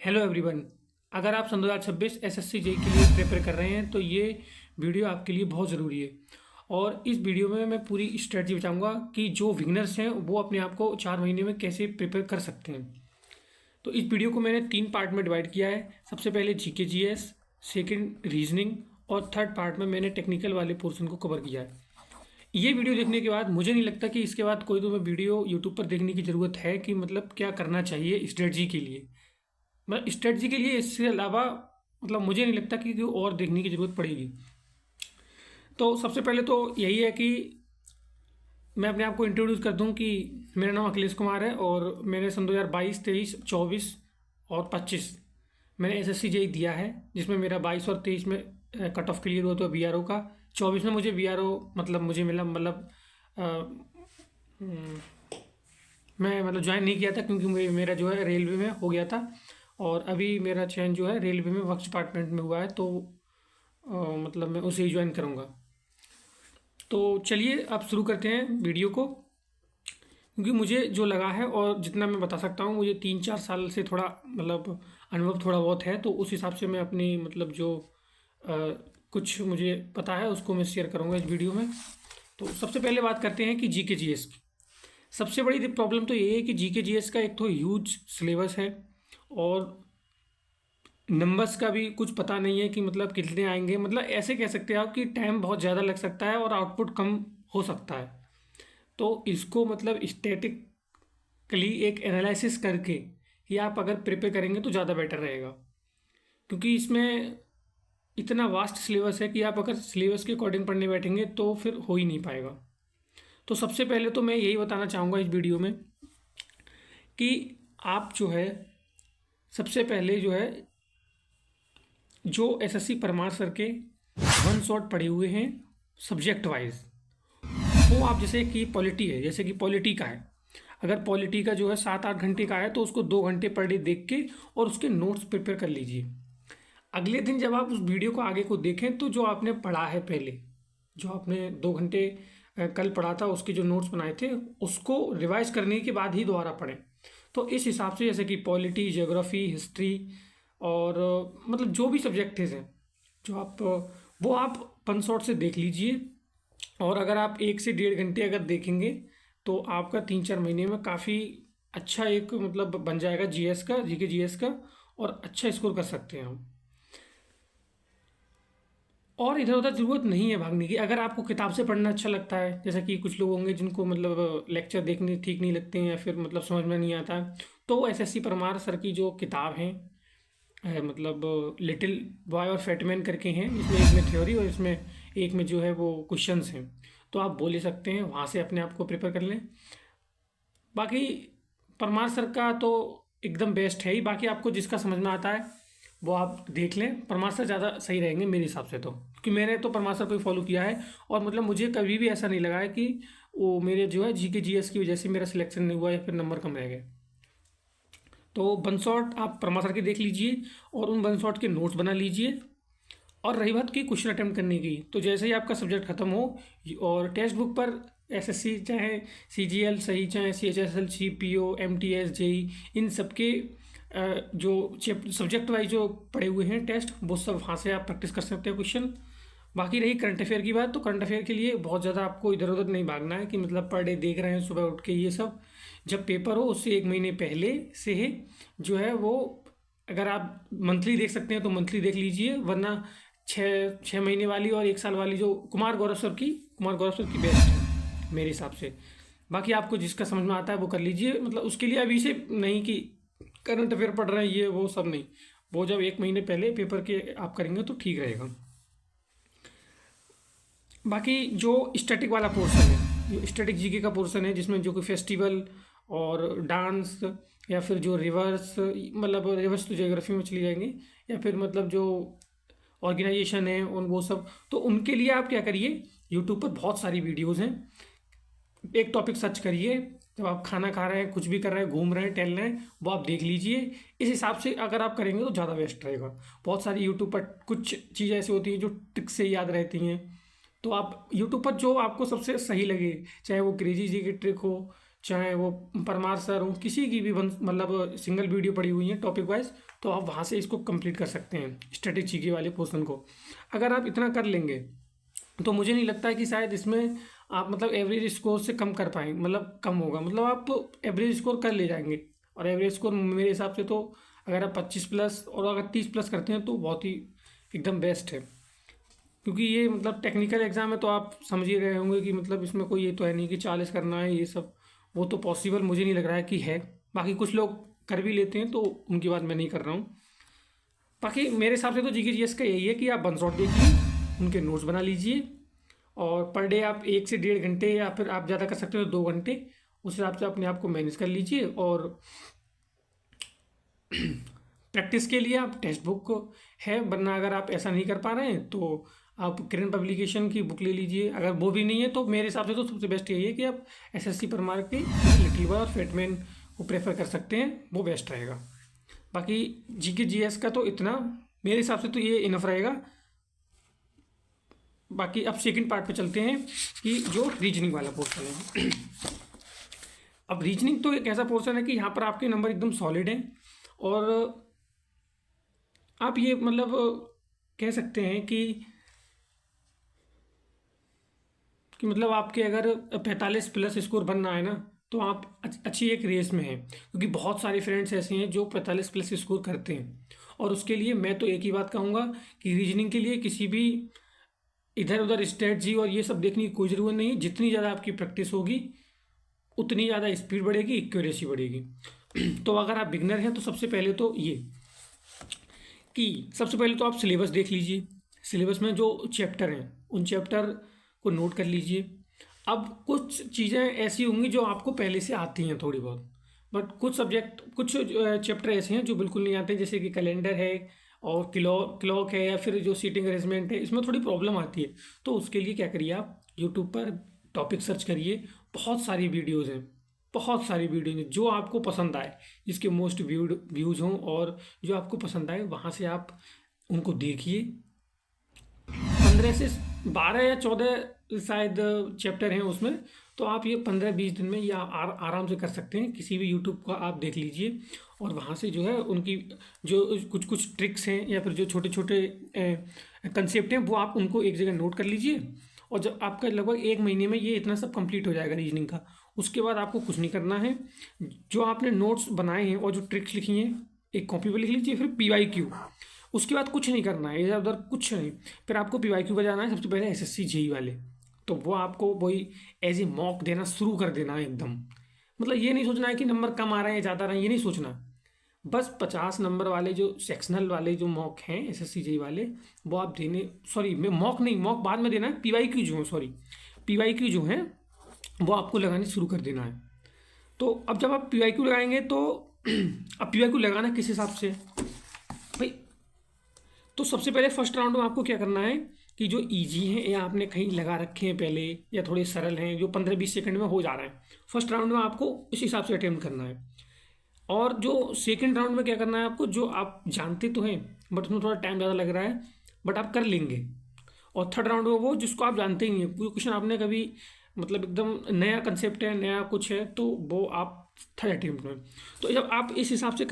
Hello everyone. अगर आप सन 2026 SSC JE के लिए प्रिपेयर कर रहे हैं तो ये वीडियो आपके लिए बहुत ज़रूरी है। और इस वीडियो में मैं पूरी स्ट्रेटजी बताऊंगा कि जो विगनर्स हैं वो अपने आप को 4 महीने में कैसे प्रिपेयर कर सकते हैं। तो इस वीडियो को मैंने 3 पार्ट में डिवाइड किया है। सबसे पहले जीके जीएस, सेकंड रीजनिंग और थर्ड पार्ट में मैंने टेक्निकल वाले पोर्शन को कवर किया है। ये वीडियो देखने के बाद मुझे नहीं लगता कि इसके बाद कोई तुम्हें वीडियो यूट्यूब पर देखने की ज़रूरत है कि मतलब क्या करना चाहिए स्ट्रेटजी के लिए। मतलब स्ट्रेटजी के लिए इससे अलावा मतलब मुझे नहीं लगता कि कोई और देखने की ज़रूरत पड़ेगी। तो सबसे पहले तो यही है कि मैं अपने आप को इंट्रोड्यूस कर दूं कि मेरा नाम अखिलेश कुमार है और मैंने सन 2022, 23, 24 और 25 मैंने एसएससी जेई दिया है, जिसमें मेरा 22 और 23 में कट ऑफ क्लियर हुआ था बीआरओ का। 24 में मुझे बीआरओ मतलब मुझे मिला मतलब अ, हम्म, मैं मतलब ज्वाइन नहीं किया था क्योंकि मेरा जो है रेलवे में हो गया था। और अभी मेरा चयन जो है रेलवे में वर्क्स डिपार्टमेंट में हुआ है, तो मतलब मैं उसे ही ज्वाइन करूँगा। तो चलिए अब शुरू करते हैं वीडियो को, क्योंकि मुझे जो लगा है और जितना मैं बता सकता हूँ, मुझे 3-4 साल से थोड़ा मतलब अनुभव थोड़ा बहुत है, तो उस हिसाब से मैं अपनी मतलब जो अ, कुछ मुझे पता है उसको मैं शेयर करूँगा इस वीडियो में। तो सबसे पहले बात करते हैं कि जीके जीएस की। सबसे बड़ी प्रॉब्लम तो ये है कि जीके जीएस का एक तो ह्यूज सिलेबस है और नंबर्स का भी कुछ पता नहीं है कि मतलब कितने आएंगे। मतलब ऐसे कह सकते हैं आप कि टाइम बहुत ज़्यादा लग सकता है और आउटपुट कम हो सकता है। तो इसको मतलब स्टैटिकली एक एनालिसिस करके ही आप अगर प्रिपेयर करेंगे तो ज़्यादा बेटर रहेगा, क्योंकि इसमें इतना वास्ट सिलेबस है कि आप अगर सिलेबस के अकॉर्डिंग पढ़ने बैठेंगे तो फिर हो ही नहीं पाएगा। तो सबसे पहले तो मैं यही बताना चाहूँगा इस वीडियो में कि आप जो है सबसे पहले जो है जो एसएससी परमार सर के वन शॉट पढ़े हुए हैं सब्जेक्ट वाइज, वो आप जैसे कि पॉलिटी है, जैसे कि पॉलिटी का है, अगर पॉलिटी का जो है 7-8 घंटे का है तो उसको 2 घंटे पर डे देख के और उसके नोट्स प्रिपेयर कर लीजिए। अगले दिन जब आप उस वीडियो को आगे को देखें तो जो आपने पढ़ा है पहले, जो आपने 2 घंटे कल पढ़ा था उसके जो नोट्स बनाए थे उसको रिवाइज करने के बाद ही दोबारा पढ़ें। तो इस हिसाब से जैसे कि पॉलिटी, ज्योग्राफी, हिस्ट्री और मतलब जो भी सब्जेक्ट्स हैं जो आप वो आप पन शॉट से देख लीजिए। और अगर आप 1 से 1.5 घंटे अगर देखेंगे तो आपका 3-4 महीने में काफ़ी अच्छा एक मतलब बन जाएगा जीएस का, जीके जीएस का, और अच्छा स्कोर कर सकते हैं हम। और इधर उधर ज़रूरत नहीं है भागने की। अगर आपको किताब से पढ़ना अच्छा लगता है, जैसा कि कुछ लोग होंगे जिनको मतलब लेक्चर देखने ठीक नहीं लगते हैं या फिर मतलब समझ में नहीं आता है, तो एसएससी परमार सर की जो किताब है मतलब लिटिल बॉय और फैटमैन करके हैं, इसमें एक में थ्योरी और इसमें एक में जो है वो क्वेश्चंस हैं, तो आप बोल ही सकते हैं वहाँ से अपने आप को प्रिपेयर कर लें। बाकी परमार सर का तो एकदम बेस्ट है ही। बाकी आपको जिसका समझ में आता है वो आप देख लें। परमार सर ज़्यादा सही रहेंगे मेरे हिसाब से, तो क्योंकि मैंने तो परमार सर को ही फॉलो किया है और मतलब मुझे कभी भी ऐसा नहीं लगा है कि वो मेरे जो है जीके जीएस की वजह से मेरा सिलेक्शन नहीं हुआ या फिर नंबर कम रह गए। तो वन शॉट आप परमा सर के देख लीजिए और उन वन शॉट के नोट्स बना लीजिए। और रही बात की क्वेश्चन अटेम्प्ट करने की, तो जैसे ही आपका सब्जेक्ट खत्म हो और टेक्स्ट बुक पर एसएससी चाहे सीजीएल सही, चाहे सीएचएसएल, सीपीओ, एमटीएस, जेई, इन सबके जो सब्जेक्ट वाइज जो पढ़े हुए हैं टेस्ट, वो सब वहाँ से आप प्रैक्टिस कर सकते हो क्वेश्चन। बाकी रही करंट अफेयर की बात, तो करंट अफेयर के लिए बहुत ज़्यादा आपको इधर उधर नहीं भागना है कि मतलब पर डे देख रहे हैं सुबह उठ के ये सब। जब पेपर हो उससे 1 महीने पहले से ही जो है वो, अगर आप मंथली देख सकते हैं तो मंथली देख लीजिए, वरना 6 6 महीने वाली और 1 साल वाली जो कुमार गौरव सर की बेस्ट है मेरे हिसाब से। बाकी आपको जिसका समझ में आता है वो कर लीजिए। मतलब उसके लिए अभी से नहीं कि करंट अफेयर पढ़ रहे हैं ये वो सब नहीं, वो जब 1 महीने पहले पेपर के आप करेंगे तो ठीक रहेगा। बाकी जो स्टैटिक वाला पोर्शन है, जो स्टैटिक जीके का पोर्शन है, जिसमें जो कि फेस्टिवल और डांस या फिर जो रिवर्स, मतलब रिवर्स तो ज्योग्राफी में चली जाएंगे, या फिर मतलब जो ऑर्गेनाइजेशन है उन वो सब, तो उनके लिए आप क्या करिए, यूट्यूब पर बहुत सारी वीडियोज़ हैं। एक टॉपिक सर्च करिए, जब आप खाना खा रहे हैं, कुछ भी कर रहे हैं, घूम रहे हैं, टहल रहे हैं, वो आप देख लीजिए। इस हिसाब से अगर आप करेंगे तो ज़्यादा बेस्ट रहेगा। बहुत सारी यूट्यूब पर कुछ चीज़ें ऐसी होती हैं जो ट्रिक से याद रहती हैं, तो आप यूट्यूब पर जो आपको सबसे सही लगे, चाहे वो क्रेजी जी की ट्रिक हो, चाहे वो परमार सर हो, किसी की भी मतलब सिंगल वीडियो पड़ी हुई है टॉपिक वाइज, तो आप वहाँ से इसको कंप्लीट कर सकते हैं स्टैटिक जीके वाले पोर्शन को। अगर आप इतना कर लेंगे तो मुझे नहीं लगता है कि शायद इसमें आप मतलब एवरेज स्कोर से कम कर पाएंगे, मतलब कम होगा, मतलब आप एवरेज स्कोर कर ले जाएंगे। और एवरेज स्कोर मेरे हिसाब से तो अगर आप 25+ और अगर 30+ करते हैं तो बहुत ही एकदम बेस्ट है। क्योंकि ये मतलब टेक्निकल एग्जाम है, तो आप समझ ही रहे होंगे कि मतलब इसमें कोई ये तो है नहीं कि 40 करना है ये सब, वो तो पॉसिबल मुझे नहीं लग रहा है कि है। बाकी कुछ लोग कर भी लेते हैं तो उनकी बात मैं नहीं कर रहा हूँ। बाकी मेरे हिसाब से तो जीके जीएस का यही है कि आप वन शॉट देखिए, उनके नोट्स बना लीजिए, और पर डे आप 1 से 1.5 घंटे या फिर आप ज़्यादा कर सकते हो 2 घंटे, उस हिसाब से अपने आप को मैनेज कर लीजिए। और प्रैक्टिस के लिए आप टेक्स्ट बुक है, वरना अगर आप ऐसा नहीं कर पा रहे हैं तो आप किरण पब्लिकेशन की बुक ले लीजिए। अगर वो भी नहीं है तो मेरे हिसाब से तो सबसे बेस्ट यही है कि आप एसएससी परमार की लिटिल बॉय और फेटमैन को प्रेफर कर सकते हैं, वो बेस्ट रहेगा। बाकी जीके जीएस का तो इतना मेरे हिसाब से तो ये इनफ रहेगा। बाकी अब सेकंड पार्ट पे चलते हैं कि जो रीजनिंग वाला पोर्शन है। अब रीजनिंग तो एक ऐसा पोर्शन है कि यहाँ पर आपके नंबर एकदम सॉलिड हैं, और आप ये मतलब कह सकते हैं कि मतलब आपके अगर 45+ स्कोर बनना है ना, तो आप अच्छी एक रेस में हैं, क्योंकि बहुत सारे फ्रेंड्स ऐसे हैं जो 45+ स्कोर करते हैं। और उसके लिए मैं तो एक ही बात कहूँगा कि रीजनिंग के लिए किसी भी इधर उधर स्ट्रेटजी और ये सब देखने की कोई ज़रूरत नहीं है। जितनी ज़्यादा आपकी प्रैक्टिस होगी उतनी ज़्यादा स्पीड बढ़ेगी, एक्यूरेसी बढ़ेगी। तो अगर आप बिगनर हैं तो सबसे पहले तो ये कि सबसे पहले तो आप सिलेबस देख लीजिए। सिलेबस में जो चैप्टर हैं उन चैप्टर को नोट कर लीजिए। अब कुछ चीज़ें ऐसी होंगी जो आपको पहले से आती हैं थोड़ी बहुत, बट कुछ चैप्टर ऐसे हैं जो बिल्कुल नहीं आते, जैसे कि कैलेंडर है और क्लॉक है या फिर जो सीटिंग अरेंजमेंट है, इसमें थोड़ी प्रॉब्लम आती है। तो उसके लिए क्या करिए, आप यूट्यूब पर टॉपिक सर्च करिए। बहुत सारी वीडियोज़ हैं, बहुत सारी वीडियो हैं जो आपको पसंद आए, जिसके मोस्ट व्यूज़ हों और जो आपको पसंद आए, वहाँ से आप उनको देखिए। 15 से 12 या 14 शायद चैप्टर हैं उसमें, तो आप ये 15-20 दिन में या आराम से कर सकते हैं। किसी भी यूट्यूब का आप देख लीजिए और वहाँ से जो है उनकी जो कुछ कुछ ट्रिक्स हैं या फिर जो छोटे छोटे कंसेप्ट हैं वो आप उनको एक जगह नोट कर लीजिए। और जब आपका लगभग 1 महीने में ये इतना सब कंप्लीट हो जाएगा रीजनिंग का, उसके बाद आपको कुछ नहीं करना है। जो आपने नोट्स बनाए हैं और जो ट्रिक्स लिखी हैं एक कॉपी पर लिख लीजिए, फिर PYQ, उसके बाद कुछ नहीं करना है, इधर उधर कुछ नहीं। फिर आपको PYQ पर जाना है सबसे पहले SSC जेई वाले, तो वो आपको वही एज ए मॉक देना शुरू कर देना है एकदम। मतलब ये नहीं सोचना है कि नंबर कम आ रहे हैं ज़्यादा आ रहे हैं, ये नहीं सोचना। बस 50 नंबर वाले जो सेक्शनल वाले जो मॉक हैं SSC जेई वाले, वो आप देने, सॉरी मैं मॉक नहीं, मॉक बाद में देना है, PYQ जो है, सॉरी PYQ जो है वो आपको लगाने शुरू कर देना है। तो अब जब आप PYQ लगाएंगे तो अब PYQ लगाना किस हिसाब से भाई, तो सबसे पहले फर्स्ट राउंड में आपको क्या करना है कि जो इजी हैं या आपने कहीं लगा रखे हैं पहले या थोड़े सरल हैं जो 15-20 सेकंड में हो जा रहे हैं, फर्स्ट राउंड में आपको इस हिसाब से अटेम्प्ट करना है। और जो सेकंड राउंड में क्या करना है आपको, जो आप जानते तो हैं बट उसमें थोड़ा टाइम ज़्यादा लग रहा है बट आप कर लेंगे। और थर्ड राउंड में वो जिसको आप जानते ही नहीं है, कोई क्वेश्चन आपने कभी मतलब एकदम नया कंसेप्ट है, नया कुछ है, तो वो आप थर्ड अटेम्प्ट में। तो जब आप इस हिसाब से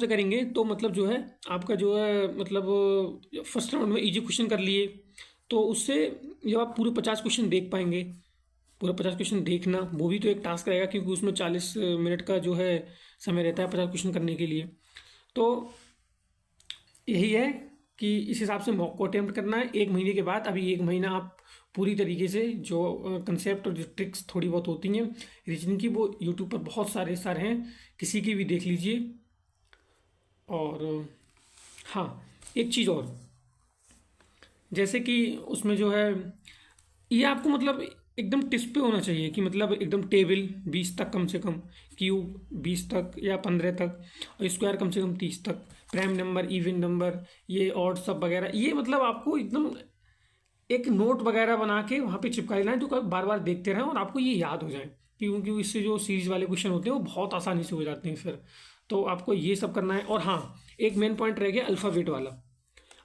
करेंगे तो मतलब जो है आपका जो है मतलब फर्स्ट राउंड में इजी क्वेश्चन कर लिए, तो उससे जब आप पूरे 50 क्वेश्चन देख पाएंगे, पूरा 50 क्वेश्चन देखना वो भी तो एक टास्क रहेगा, क्योंकि उसमें 40 मिनट का जो है समय रहता है 50 क्वेश्चन करने के लिए। तो यही है कि इस हिसाब से मॉक को अटेम्प्ट करना है 1 महीने के बाद। अभी 1 महीना आप पूरी तरीके से जो कंसेप्ट और जो ट्रिक्स थोड़ी बहुत होती हैं रीजनिंग की, वो यूट्यूब पर बहुत सारे सर हैं, किसी की भी देख लीजिए। और हाँ, एक चीज़ और, जैसे कि उसमें जो है ये आपको मतलब एकदम टिप्स पे होना चाहिए कि मतलब एकदम टेबल 20 तक कम से कम, क्यूब 20 तक या 15 तक, और स्क्वायर कम से कम 30 तक, प्राइम नंबर, इवन नंबर, ये ऑड सब वगैरह, ये मतलब आपको एकदम एक नोट वगैरह बना के वहाँ पे चिपका लेना है, जो बार बार देखते रहें और आपको ये याद हो जाए, क्योंकि इससे जो सीरीज वाले क्वेश्चन होते हैं वो बहुत आसानी से हो जाते हैं फिर। तो आपको ये सब करना है। और हाँ, एक मेन पॉइंट रह गया अल्फ़ाबेट वाला।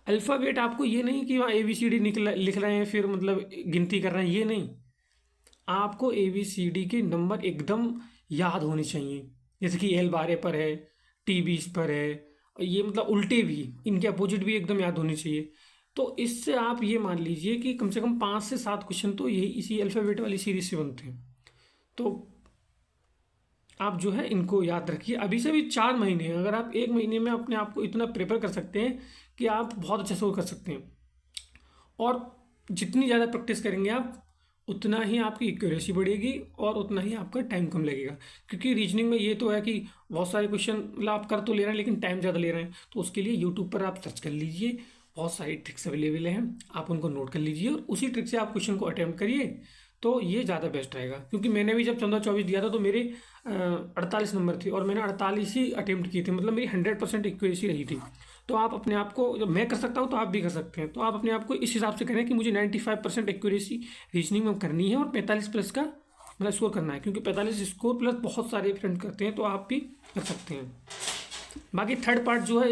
अल्फ़ाबेट आपको ये नहीं कि वहाँ ABCD लिख रहे हैं फिर मतलब गिनती कर रहे हैं, ये नहीं। आपको ABCD के नंबर एकदम याद होने चाहिए। जैसे कि L 12 पर है, T 20 पर है, और ये मतलब उल्टे भी, इनके अपोजिट भी एकदम याद होने चाहिए। तो इससे आप ये मान लीजिए कि कम से कम 5 से 7 क्वेश्चन तो यही इसी अल्फ़ाबेट वाली सीरीज से बनते हैं। तो आप जो है इनको याद रखिए। अभी से भी 4 महीने हैं, अगर आप 1 महीने में अपने आप को इतना प्रिपेयर कर सकते हैं कि आप बहुत अच्छे से वो कर सकते हैं। और जितनी ज़्यादा प्रैक्टिस करेंगे आप, उतना ही आपकी एक्यूरेसी बढ़ेगी और उतना ही आपका टाइम कम लगेगा। क्योंकि रीजनिंग में ये तो है कि बहुत सारे क्वेश्चन मतलब आप कर तो ले रहे हैं लेकिन टाइम ज़्यादा ले रहे हैं। तो उसके लिए यूट्यूब पर आप सर्च कर लीजिए, बहुत सारी ट्रिक्स अवेलेबल हैं, आप उनको नोट कर लीजिए और उसी ट्रिक से आप क्वेश्चन को अटैम्प्ट करिए। तो ये ज़्यादा बेस्ट रहेगा। क्योंकि मैंने भी जब 14-24 दिया था तो मेरे 48 नंबर थे और मैंने 48 ही अटैम्प्ट किए थे, मतलब मेरी 100% एक्यूरेसी रही थी। तो आप अपने आप को, जब मैं कर सकता हूँ तो आप भी कर सकते हैं। तो आप अपने आप को इस हिसाब से करें कि मुझे 95% एक्यूरेसी रीजनिंग में करनी है और 45 प्लस का मतलब स्कोर करना है। क्योंकि 45 स्कोर प्लस बहुत सारे फ्रेंड करते हैं, तो आप भी कर सकते हैं। बाकी थर्ड पार्ट जो है